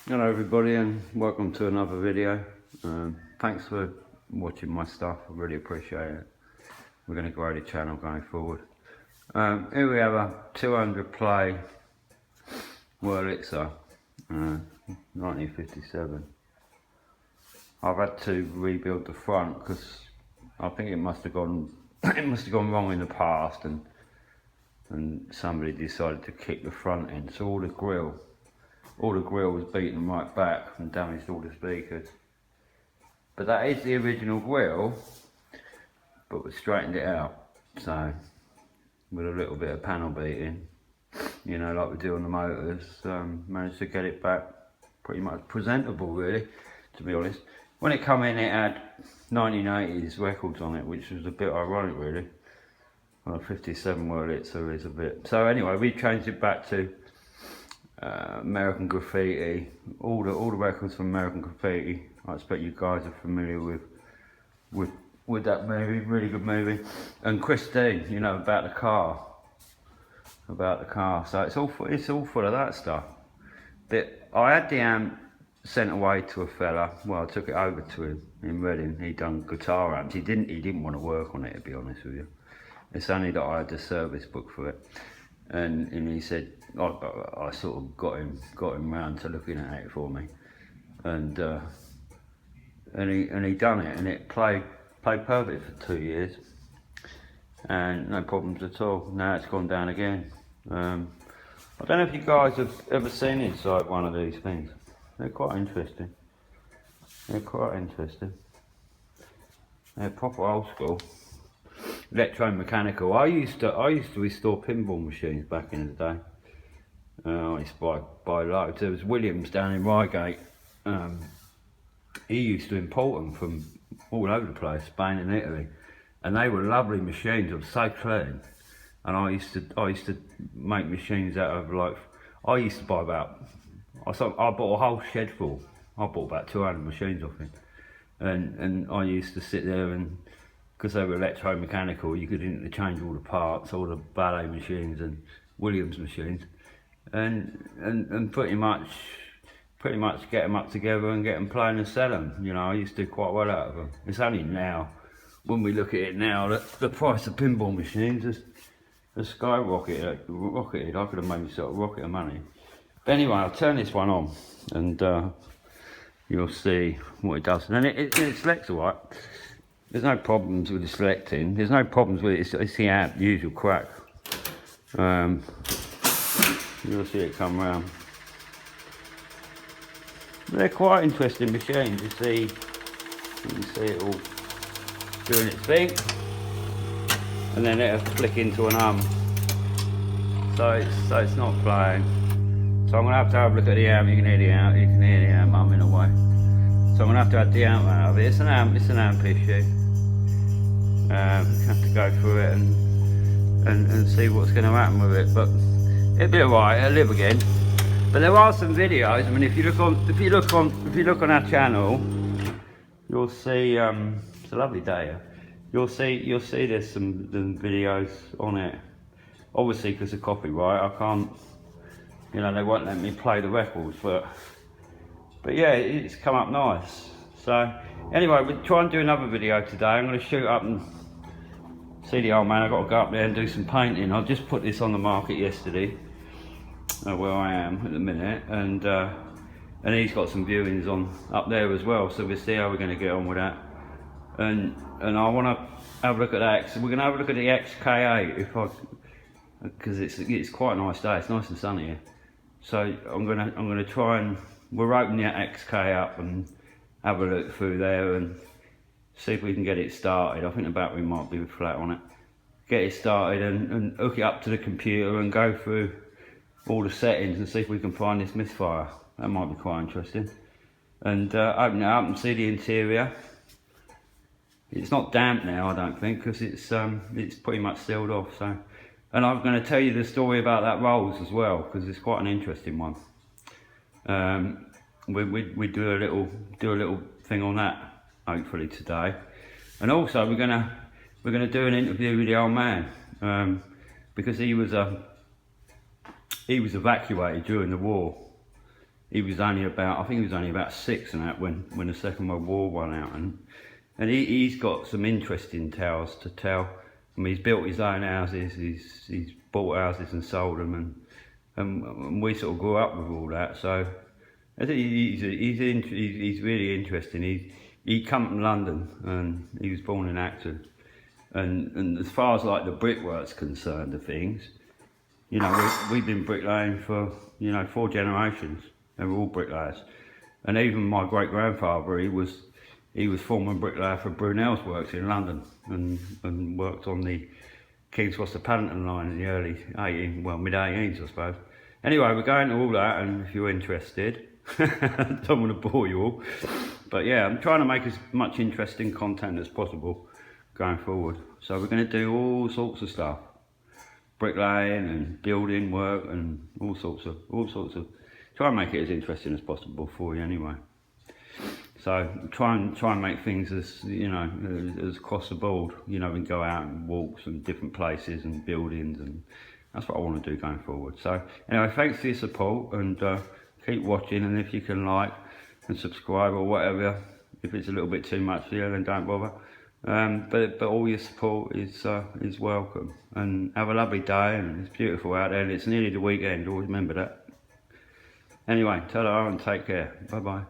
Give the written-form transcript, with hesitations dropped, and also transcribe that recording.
Hello everybody and welcome to another video. Thanks for watching my stuff, I really appreciate it. We're going to grow the channel going forward. Here we have a 200 play Wurlizer, 1957. I've had to rebuild the front because I think it must have gone wrong in the past, and somebody decided to kick the front end, so all the grill was beaten right back and damaged all the speakers. But that is the original grill, but we straightened it out, so with a little bit of panel beating, you know, like we do on the motors, managed to get it back pretty much presentable, really, to be honest. When it come in, it had 1980s records on it, which was a bit ironic, really. Well, 57 Wurlitzer is a bit. So anyway, we changed it back to American Graffiti, all the records from American Graffiti. I expect you guys are familiar with that movie, really good movie. And Christine, you know, about the car. So it's all full of that stuff. But I had the amp sent away to a fella. Well, I took it over to him in Reading. He done guitar amps. He didn't want to work on it, to be honest with you. It's only that I had the service book for it. And he said, I sort of got him round to looking at it for me, and he done it, and it played perfect for 2 years, and no problems at all. Now it's gone down again. I don't know if you guys have ever seen inside one of these things. They're quite interesting. They're proper old school. Electromechanical. I used to restore pinball machines back in the day. I used to buy loads. There was Williams down in Reigate. He used to import them from all over the place, Spain and Italy, and they were lovely machines. They were so clean. And I used to make machines out of, like, I used to buy I bought a whole shed full. I bought about 200 machines off him, and I used to sit there, and because they were electromechanical, you could interchange all the parts, all the ballet machines and Williams machines, and pretty much get them up together and get them playing and sell them. You know, I used to do quite well out of them. It's only now, when we look at it now, that the price of pinball machines has skyrocketed. I could have made myself a rocket of money. But anyway, I'll turn this one on, and you'll see what it does. And then it selects all right. There's no problems with the selecting. There's no problems with it. It's the amp, the usual crack. You'll see it come round. They're quite interesting machines. You can see it all doing its thing, and then it'll flick into an So it's not playing. So I'm gonna have to have a look at the amp. You can hear the amp humming away. So I'm gonna have to add the amp out of it. It's an amp issue. Have to go through it and see what's going to happen with it. But it'll be alright. It'll live again. But there are some videos. I mean, if you look on our channel, you'll see. It's a lovely day. You'll see there's some videos on it. Obviously, because of copyright, I can't. You know, they won't let me play the records, but yeah, it's come up nice. So anyway, we'll try and do another video today. I'm going to shoot up and see the old man. I've got to go up there and do some painting. I just put this on the market yesterday, where I am at the minute, and he's got some viewings on up there as well. So we'll see how we're going to get on with that. And I want to have a look at that. So we're going to have a look at the XK8 because it's quite a nice day. It's nice and sunny here. So I'm gonna try and we'll open the XK up and have a look through there and see if we can get it started. I think the battery might be flat on it. Get it started and hook it up to the computer and go through all the settings and see if we can find this misfire. That might be quite interesting. And open it up and see the interior. It's not damp now, I don't think, because it's pretty much sealed off. So, and I'm going to tell you the story about that Rolls as well, because it's quite an interesting one. We do a little thing on that hopefully today, and also we're gonna do an interview with the old man, because he was evacuated during the war, he was only about, I think he was only about 6 and that when the Second World War went out, and he's got some interesting tales to tell. I mean, he's built his own houses, he's bought houses and sold them, and we sort of grew up with all that. So I think he's really interesting. He come from London, and he was born in Acton. And as far as like the brickwork's concerned of things, you know, we've been bricklaying for, you know, 4 generations. They were all bricklayers. And even my great grandfather, he was former bricklayer for Brunel's Works in London, and worked on the King's Cross to Paddington line in the early mid-18s, I suppose. Anyway, we're going to all that, and if you're interested, I don't want to bore you all, but yeah, I'm trying to make as much interesting content as possible going forward. So we're going to do all sorts of stuff, bricklaying and building work and all sorts of, try and make it as interesting as possible for you anyway. So try and make things as, you know, as across the board, you know, and go out and walks and different places and buildings, and that's what I want to do going forward. So anyway, thanks for your support, and keep watching, and if you can like and subscribe or whatever, if it's a little bit too much for you, then don't bother. But all your support is welcome, and have a lovely day, and it's beautiful out there, and it's nearly the weekend, always remember that. Anyway, ta-ra and take care, bye bye.